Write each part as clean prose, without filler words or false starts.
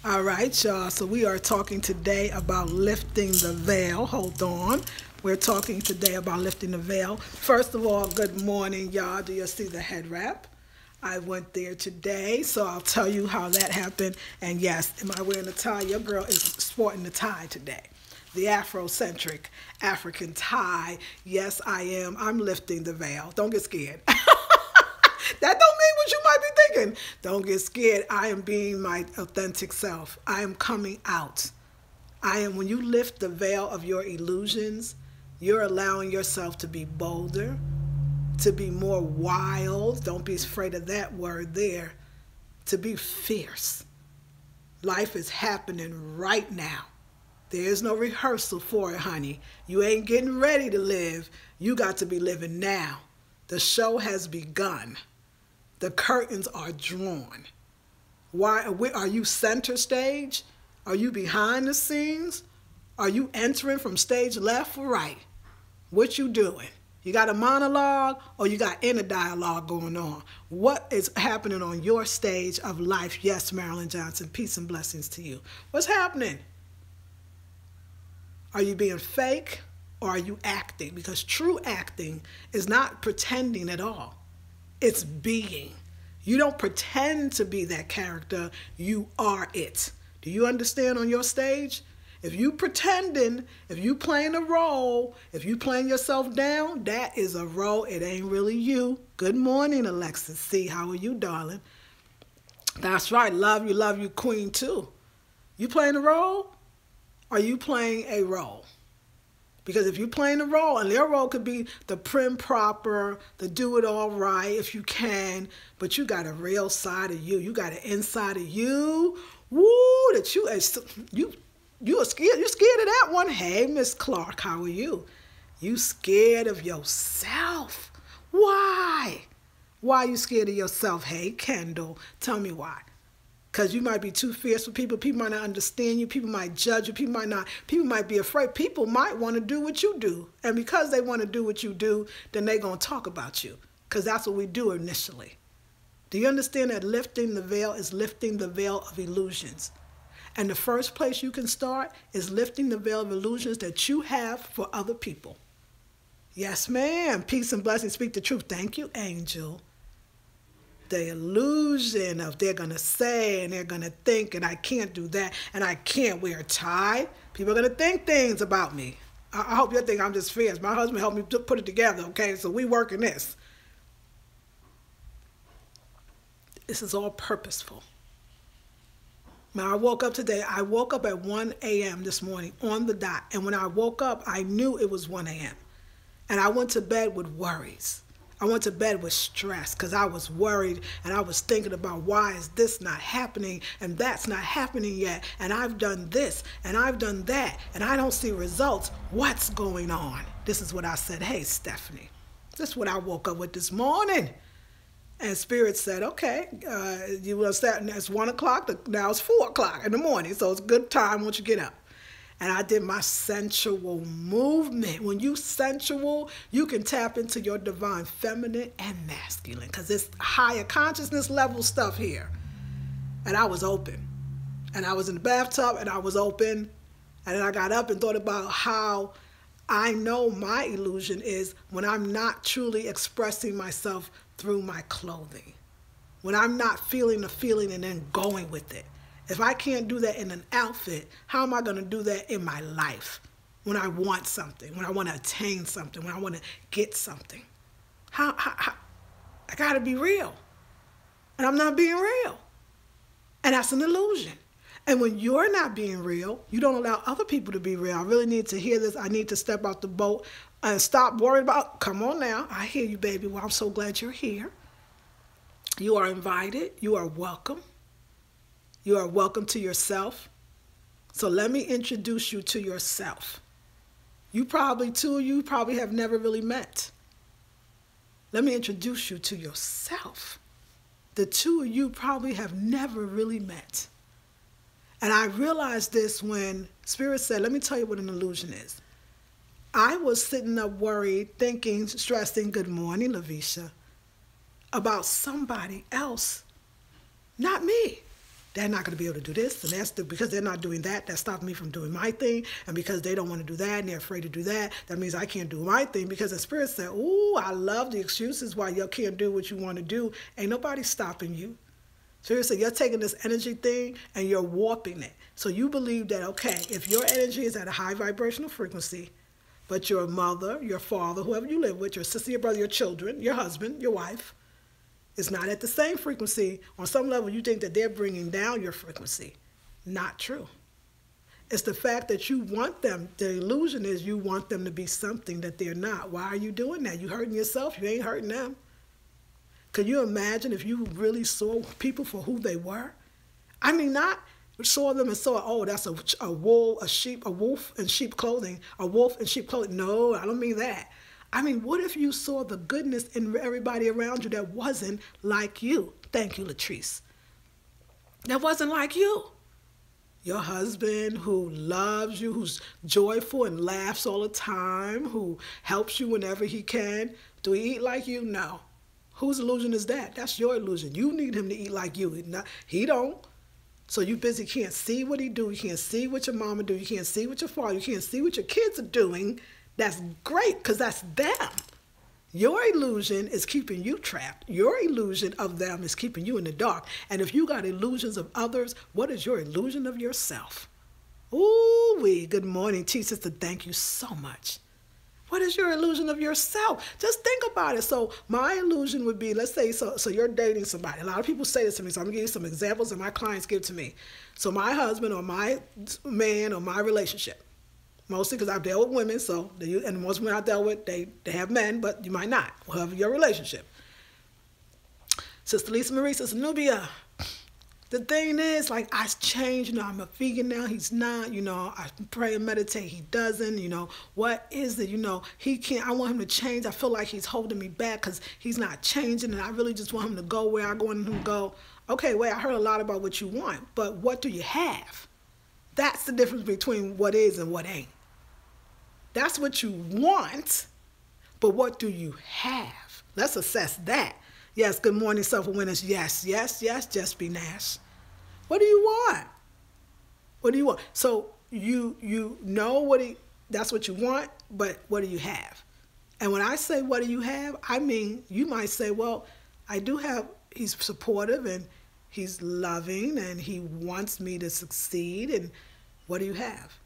All right, y'all. So we are talking today about lifting the veil. Hold on. We're talking today about lifting the veil. First of all, good morning, y'all. Do you see the head wrap? I went there today, so I'll tell you how that happened. And yes, am I wearing a tie? Your girl is sporting the tie today. The Afrocentric African tie. Yes, I am. I'm lifting the veil. Don't get scared. That don't mean what you might be thinking. Don't get scared. I am being my authentic self. I am coming out. When you lift the veil of your illusions, you're allowing yourself to be bolder, to be more wild. Don't be afraid of that word there. To be fierce. Life is happening right now. There is no rehearsal for it, honey. You ain't getting ready to live. You got to be living now. The show has begun. The curtains are drawn. Why are you center stage? Are you behind the scenes? Are you entering from stage left or right? What you doing? You got a monologue or you got inner dialogue going on? What is happening on your stage of life? Yes, Marilyn Johnson, peace and blessings to you. What's happening? Are you being fake or are you acting? Because true acting is not pretending at all. It's being. You don't pretend to be that character. You are it. Do you understand on your stage? If you pretending, if you playing a role, if you playing yourself down, that is a role. It ain't really you. Good morning, Alexis C. How are you, darling? That's right. Love you, queen, too. You playing a role? Are you playing a role? Because if you're playing a role, and their role could be the prim proper, the do it all right if you can, but you got a real side of you. You got an inside of you. Woo, that you are scared. You scared of that one? Hey, Miss Clark, how are you? You scared of yourself. Why? Why are you scared of yourself? Hey, Kendall, tell me why. Because you might be too fierce for people. People might not understand you. People might judge you. People might be afraid. People might want to do what you do. And because they want to do what you do, then they're going to talk about you. Because that's what we do initially. Do you understand that lifting the veil is lifting the veil of illusions? And the first place you can start is lifting the veil of illusions that you have for other people. Yes, ma'am. Peace and blessings. Speak the truth. Thank you, Angel. The illusion of they're going to say and they're going to think and I can't do that and I can't wear a tie. People are going to think things about me. I hope you think I'm just fierce. My husband helped me put it together, okay? So we working this. This is all purposeful. Now, I woke up today. I woke up at 1 a.m. this morning on the dot. And when I woke up, I knew it was 1 a.m. And I went to bed with worries. I went to bed with stress because I was worried and I was thinking about why is this not happening and that's not happening yet and I've done this and I've done that and I don't see results. What's going on? This is what I said. Hey, Stephanie, this is what I woke up with this morning. And Spirit said, okay, you will start, it's 1 o'clock, now it's 4 o'clock in the morning, so it's a good time once you get up. And I did my sensual movement. When you sensual, you can tap into your divine feminine and masculine because it's higher consciousness level stuff here. And I was open. And I was in the bathtub and I was open. And then I got up and thought about how I know my illusion is when I'm not truly expressing myself through my clothing. When I'm not feeling the feeling and then going with it. If I can't do that in an outfit, how am I going to do that in my life? When I want something, when I want to attain something, when I want to get something. How I got to be real. And I'm not being real. And that's an illusion. And when you're not being real, you don't allow other people to be real. I really need to hear this. I need to step out the boat and stop worrying about, come on now. I hear you, baby. Well, I'm so glad you're here. You are invited. You are welcome. You are welcome to yourself. So let me introduce you to yourself. Two of you probably have never really met. Let me introduce you to yourself. The two of you probably have never really met. And I realized this when Spirit said, let me tell you what an illusion is. I was sitting up worried, thinking, stressing, good morning, Lavisha, about somebody else, not me. they're not going to be able to do this, and because they're not doing that, that stops me from doing my thing, and because they don't want to do that, and they're afraid to do that, that means I can't do my thing, because the Spirit said, ooh, I love the excuses why you can't do what you want to do. Ain't nobody stopping you. Seriously, you're taking this energy thing and you're warping it. So you believe that, okay, if your energy is at a high vibrational frequency, but your mother, your father, whoever you live with, your sister, your brother, your children, your husband, your wife, is not at the same frequency, on some level you think that they're bringing down your frequency. Not true. It's the fact that you want them, the illusion is you want them to be something that they're not. Why are you doing that? You hurting yourself, you ain't hurting them. Could you imagine if you really saw people for who they were? I mean, not saw them and saw, oh, that's a wolf in sheep clothing, a wolf in sheep clothing. No, I don't mean that. I mean, what if you saw the goodness in everybody around you that wasn't like you? Thank you, Latrice. That wasn't like you. Your husband who loves you, who's joyful and laughs all the time, who helps you whenever he can. Do he eat like you? No. Whose illusion is that? That's your illusion. You need him to eat like you. He don't. So you busy can't see what he do. You can't see what your mama do. You can't see what your father. You can't see what your kids are doing. That's great because that's them. Your illusion is keeping you trapped. Your illusion of them is keeping you in the dark. And if you got illusions of others, what is your illusion of yourself? Ooh-wee. Good morning, T-Sister. Thank you so much. What is your illusion of yourself? Just think about it. So my illusion would be, let's say, so you're dating somebody. A lot of people say this to me, so I'm going to give you some examples that my clients give to me. So my husband or my man or my relationship, mostly because I've dealt with women, and most women I've dealt with, they have men, but you might not, whatever your relationship. Sister Lisa Marie says, Nubia, the thing is, like, I changed, I'm a vegan now, he's not, I pray and meditate, he doesn't, what is it, he can't, I want him to change, I feel like he's holding me back because he's not changing, and I really just want him to go where I want him to go. Okay, wait, I heard a lot about what you want, but what do you have? That's the difference between what is and what ain't. That's what you want, but what do you have? Let's assess that. Yes, good morning, self-awareness. Yes, just be Nash. What do you want? What do you want? So you know that's what you want, but what do you have? And when I say what do you have, I mean, you might say, well, I do have, he's supportive and he's loving and he wants me to succeed. And what do you have?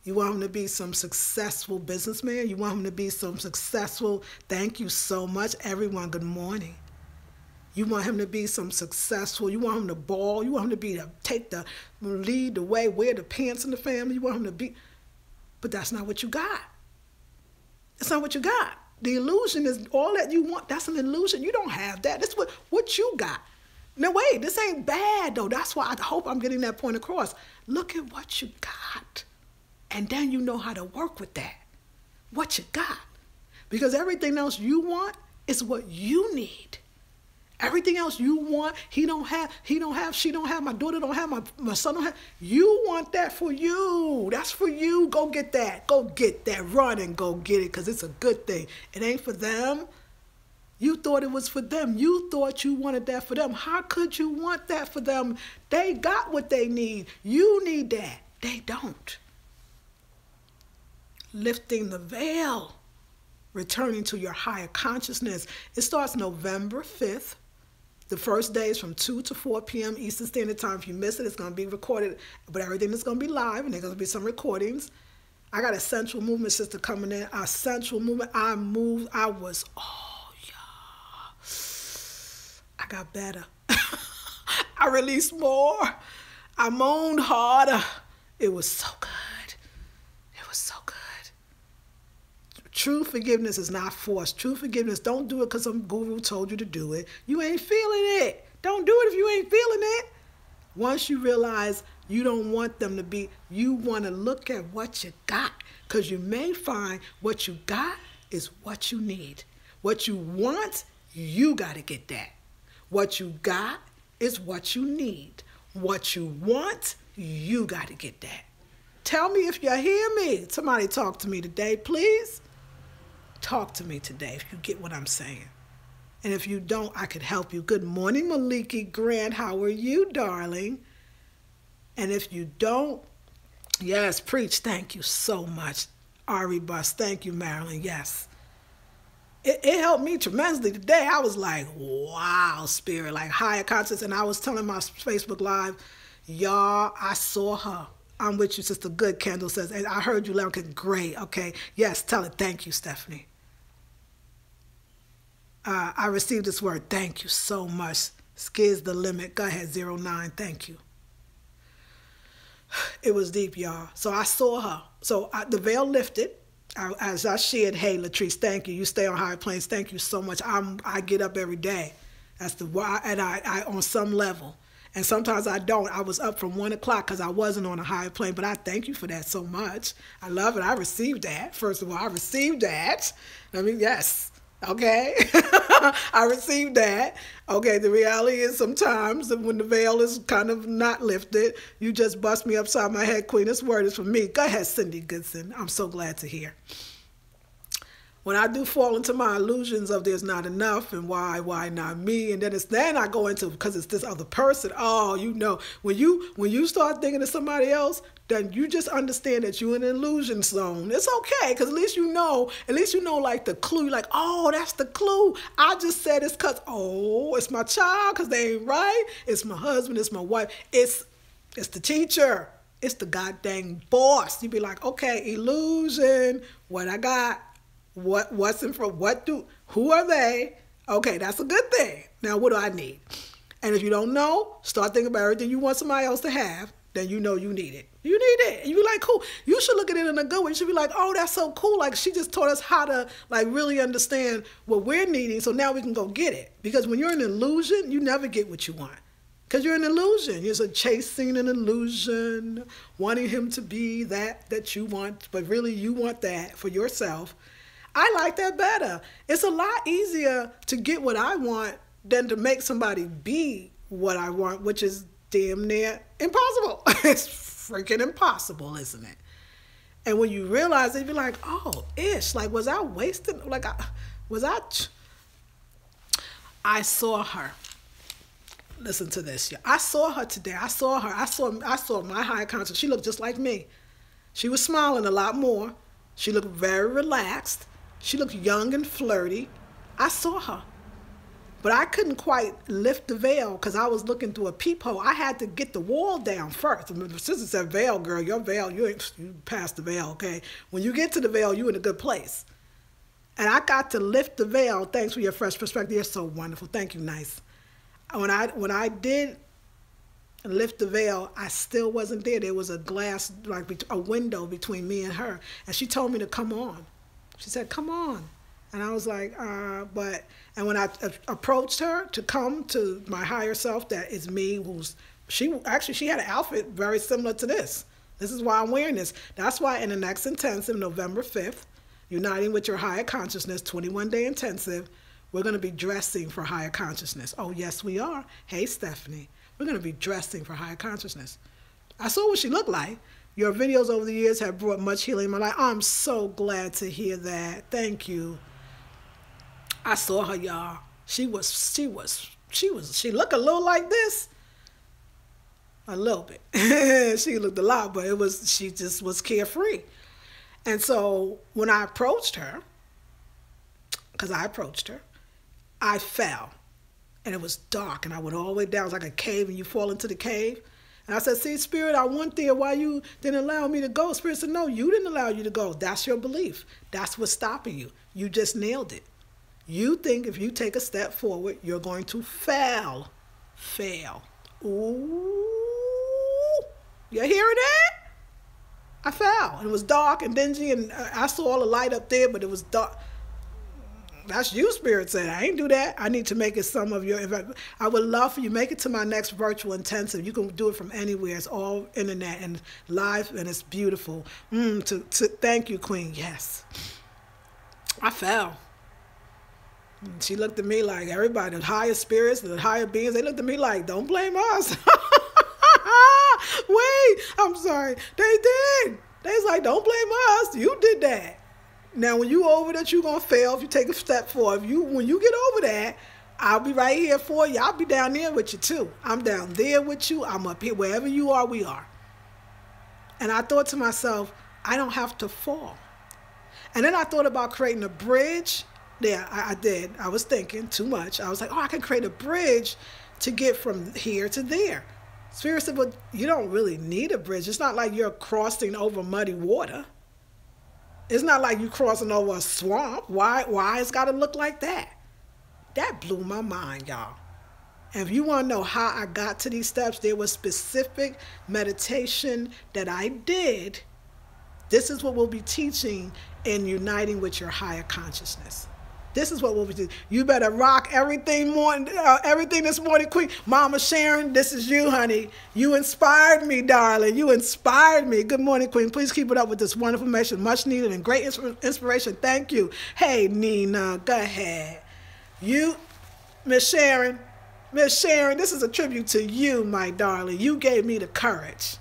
You want him to be some successful businessman? You want him to be some successful, thank you so much, everyone, good morning. You want him to be some successful, you want him to ball, you want him to lead the way, wear the pants in the family, you want him to be, but that's not what you got. That's not what you got. The illusion is all that you want, that's an illusion. You don't have that. That's what you got. No, wait, this ain't bad though. That's why I hope I'm getting that point across. Look at what you got. And then you know how to work with that, what you got. Because everything else you want is what you need. Everything else you want, he don't have, she don't have, my daughter don't have, my son don't have. You want that for you. That's for you. Go get that. Go get that. Run and go get it because it's a good thing. It ain't for them. You thought it was for them. You thought you wanted that for them. How could you want that for them? They got what they need. You need that. They don't. Lifting the veil, returning to your higher consciousness. It starts November 5th. The first day is from 2 to 4 p.m. Eastern Standard Time. If you miss it, it's going to be recorded, but everything is going to be live, and there's going to be some recordings. I got a Central Movement sister coming in. Our Central Movement, I moved. I got better. I released more. I moaned harder. It was so good. So good. True forgiveness is not forced. True forgiveness, don't do it because some guru told you to do it. You ain't feeling it. Don't do it if you ain't feeling it. Once you realize you don't want them to be, you want to look at what you got, because you may find what you got is what you need. What you want, you got to get that. What you got is what you need. What you want, you got to get that. Tell me if you hear me. Somebody talk to me today, please. Talk to me today if you get what I'm saying. And if you don't, I could help you. Good morning, Maliki Grant. How are you, darling? And if you don't, yes, preach. Thank you so much. Ari Bus. Thank you, Marilyn. Yes. It helped me tremendously today. I was like, wow, spirit, like higher conscious. And I was telling my Facebook Live, y'all, I saw her. I'm with you, Sister Good, Kendall says. And I heard you, Larkin. Great. Okay. Yes, tell it. Thank you, Stephanie. I received this word. Thank you so much. Skiz the limit. Go ahead, 09. Thank you. It was deep, y'all. So I saw her. So the veil lifted. As I shared, hey, Latrice, thank you. You stay on higher planes. Thank you so much. I get up every day. That's the why, and I on some level. And sometimes I don't. I was up from 1 o'clock because I wasn't on a higher plane. But I thank you for that so much. I love it. I received that. First of all, I received that. I mean, yes. Okay. I received that. Okay. The reality is sometimes when the veil is kind of not lifted, you just bust me upside my head, Queen. This word is for me. Go ahead, Cindy Goodson. I'm so glad to hear. When I do fall into my illusions of there's not enough and why not me, and then I go into because it's this other person. Oh, you know, when you start thinking of somebody else, then you just understand that you're in an illusion zone. It's okay, because at least you know like the clue. You're like, oh, that's the clue. I just said it's because, oh, it's my child because they ain't right. It's my husband, it's my wife, it's the teacher, it's the goddamn boss. You be like, okay, illusion, what I got, what's in front, who are they? Okay, that's a good thing. Now, what do I need? And if you don't know, start thinking about everything you want somebody else to have, then you know you need it. You need it. And you be like, cool. You should look at it in a good way. You should be like, oh, that's so cool. Like, she just taught us how to, like, really understand what we're needing, so now we can go get it. Because when you're in an illusion, you never get what you want. Because you're an illusion. You're just chasing an illusion, wanting him to be that you want, but really you want that for yourself. I like that better. It's a lot easier to get what I want than to make somebody be what I want, which is damn near impossible. It's freaking impossible, isn't it? And when you realize it, you're like, oh, ish, like, was I wasting, like, I saw her. Listen to this. Yeah. I saw her today. I saw my higher conscious. She looked just like me. She was smiling a lot more. She looked very relaxed. She looked young and flirty. I saw her. But I couldn't quite lift the veil because I was looking through a peephole. I had to get the wall down first. The sister said, veil, girl, your veil, you passed the veil, okay? When you get to the veil, you're in a good place. And I got to lift the veil. Thanks for your fresh perspective. You're so wonderful. Thank you, nice. When I did lift the veil, I still wasn't there. There was a glass, like a window between me and her. And she told me to come on. She said, come on. And I was like, and when I approached her to come to my higher self, that is me, she had an outfit very similar to this. This is why I'm wearing this. That's why in the next intensive, November 5th, Uniting with Your Higher Consciousness, 21-day intensive, we're going to be dressing for higher consciousness. Oh, yes, we are. Hey, Stephanie. We're going to be dressing for higher consciousness. I saw what she looked like. Your videos over the years have brought much healing in my life. I'm so glad to hear that. Thank you. I saw her, y'all. She looked a little like this. A little bit. She looked a lot, but she just was carefree. And so when I approached her, I fell. And it was dark, and I went all the way down. It was like a cave, and you fall into the cave. And I said, see, Spirit, I went there. Why you didn't allow me to go? Spirit said, no, you didn't allow you to go. That's your belief. That's what's stopping you. You just nailed it. You think if you take a step forward, you're going to fail. Ooh. You hearing that? I fell. It was dark and dingy, and I saw all the light up there, but it was dark. That's you, Spirit said. I ain't do that. I need to make it some of your, I would love for you, make it to my next virtual intensive. You can do it from anywhere. It's all internet and live, and it's beautiful. Thank you, Queen. Yes. I fell. She looked at me like everybody, the higher spirits, the higher beings, they looked at me like, don't blame us. Wait, I'm sorry. They did. They was like, don't blame us. You did that. Now, when you over that, you're going to fail if you take a step forward. When you get over that, I'll be right here for you. I'll be down there with you, too. I'm down there with you. I'm up here. Wherever you are, we are. And I thought to myself, I don't have to fall. And then I thought about creating a bridge. Yeah, I did. I was thinking too much. I was like, oh, I can create a bridge to get from here to there. Spirit said, well, you don't really need a bridge. It's not like you're crossing over muddy water. It's not like you're crossing over a swamp. Why it's got to look like that? That blew my mind, y'all. And if you want to know how I got to these steps, there was specific meditation that I did. This is what we'll be teaching in Uniting with Your Higher Consciousness. This is what we'll be doing. You better rock everything this morning, Queen. Mama Sharon, this is you, honey. You inspired me, darling. You inspired me. Good morning, Queen. Please keep it up with this wonderful information. Much needed and great inspiration. Thank you. Hey, Nina, go ahead. You, Miss Sharon, this is a tribute to you, my darling. You gave me the courage.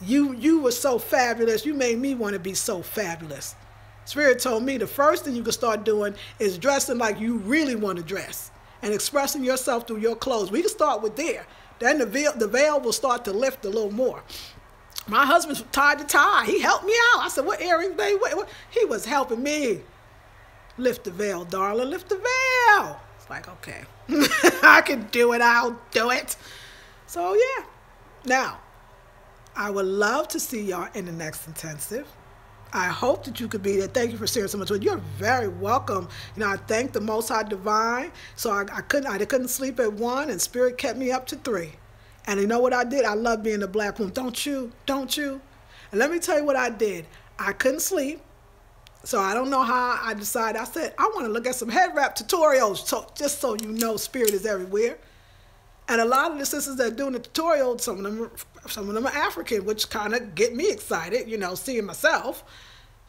You were so fabulous. You made me want to be so fabulous. Spirit told me the first thing you can start doing is dressing like you really want to dress and expressing yourself through your clothes. We can start with there. Then the veil will start to lift a little more. My husband tied the tie. He helped me out. I said, what earrings, baby? What? He was helping me. Lift the veil, darling. Lift the veil. It's like, okay, I can do it. I'll do it. So, yeah. Now, I would love to see y'all in the next intensive. I hope that you could be there. Thank you for sharing so much with you. You're very welcome. You know, I thank the Most High Divine. So I couldn't sleep at 1, and Spirit kept me up to 3. And you know what I did? I love being in the black room. Don't you? Don't you? And let me tell you what I did. I couldn't sleep. So I don't know how I decided. I said, I want to look at some head wrap tutorials. So just so you know, Spirit is everywhere. And a lot of the sisters that are doing the tutorials, some of them are African, which kind of get me excited, you know, seeing myself.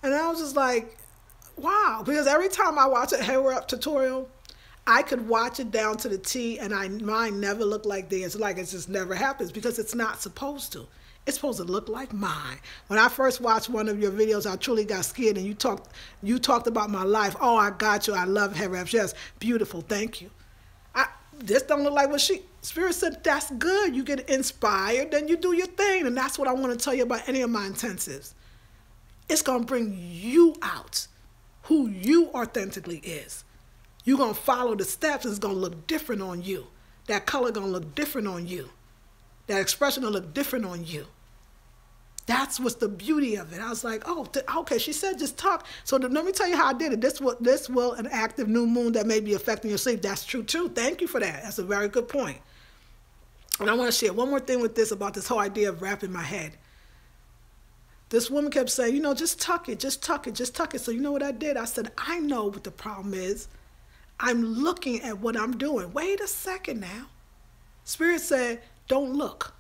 And I was just like, wow. Because every time I watch a hair wrap tutorial, I could watch it down to the T, and mine never looked like theirs. Like it just never happens because it's not supposed to. It's supposed to look like mine. When I first watched one of your videos, I truly got scared, and you talked about my life. Oh, I got you. I love hair wraps. Yes, beautiful. Thank you. This don't look like what Spirit said. That's good. You get inspired, then you do your thing. And that's what I want to tell you about any of my intensives. It's going to bring you out who you authentically is. You're going to follow the steps, and it's going to look different on you. That color going to look different on you. That expression will look different on you. That's what's the beauty of it. I was like, oh, okay, she said just talk. So let me tell you how I did it. This will an active new moon that may be affecting your sleep. That's true, too. Thank you for that. That's a very good point. And I want to share one more thing with this about this whole idea of wrapping my head. This woman kept saying, you know, just tuck it, just tuck it, just tuck it. So you know what I did? I said, I know what the problem is. I'm looking at what I'm doing. Wait a second now. Spirit said, don't look.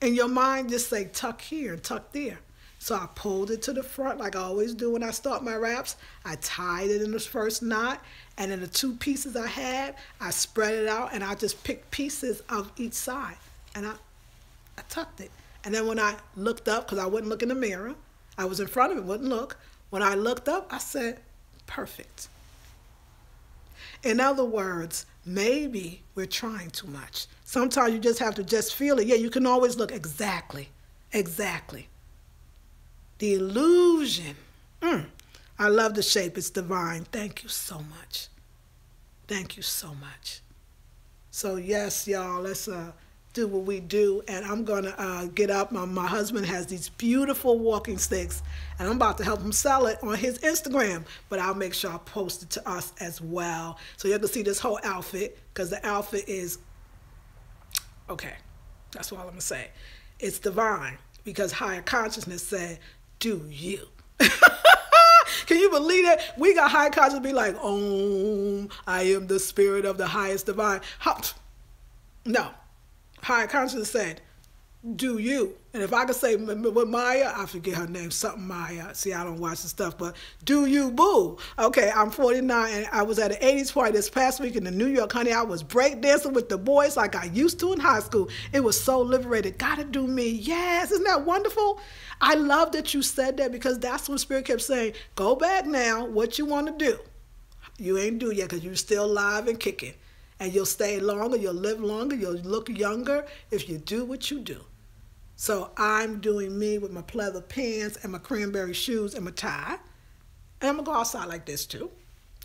In your mind, just say tuck here and tuck there. So I pulled it to the front like I always do when I start my wraps. I tied it in the first knot, and then the 2 pieces I had, I spread it out, and I just picked pieces of each side, and I tucked it. And then when I looked up, because I wouldn't look in the mirror, I was in front of it, wouldn't look. When I looked up, I said, perfect. In other words, maybe we're trying too much. Sometimes you just have to just feel it. Yeah, you can always look exactly. The illusion. I love the shape. It's divine. Thank you so much. Thank you so much. So yes, y'all, let's do what we do. And I'm going to get up. My husband has these beautiful walking sticks, and I'm about to help him sell it on his Instagram. But I'll make sure I post it to us as well. So you can see this whole outfit, because the outfit is, okay, that's all I'm going to say. It's divine, because higher consciousness said, do you. Can you believe that? We got high consciousness be like, oh, I am the spirit of the highest divine. No. Higher consciousness said, do you. And if I could say with Maya, I forget her name, something Maya. See, I don't watch the stuff, but do you, boo. Okay, I'm 49, and I was at an 80s party this past week in New York, honey. I was breakdancing with the boys like I used to in high school. It was so liberated. Gotta do me. Yes, isn't that wonderful? I love that you said that, because that's when Spirit kept saying, go back now, what you want to do. You ain't do yet, because you're still alive and kicking. And you'll stay longer, you'll live longer, you'll look younger if you do what you do. So I'm doing me with my pleather pants and my cranberry shoes and my tie. And I'm going to go outside like this too,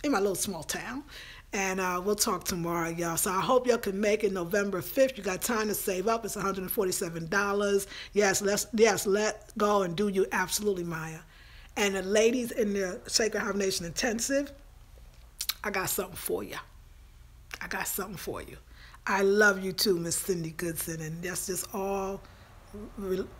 in my little small town. And we'll talk tomorrow, y'all. So I hope y'all can make it November 5th. You got time to save up. It's $147. Yes, let go and do you. Absolutely, Maya. And the ladies in the Sacred Heart Nation Intensive, I got something for you. I got something for you. I love you too, Miss Cindy Goodson. And that's just all. Lift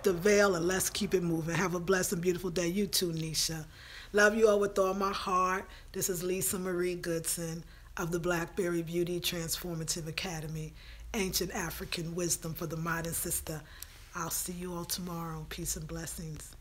the veil and let's keep it moving. Have a blessed and beautiful day. You too, Nisha. Love you all with all my heart. This is Lisa Marie Goodson of the Blackberry Beauty Transformative Academy, Ancient African Wisdom for the Modern Sister. I'll see you all tomorrow. Peace and blessings.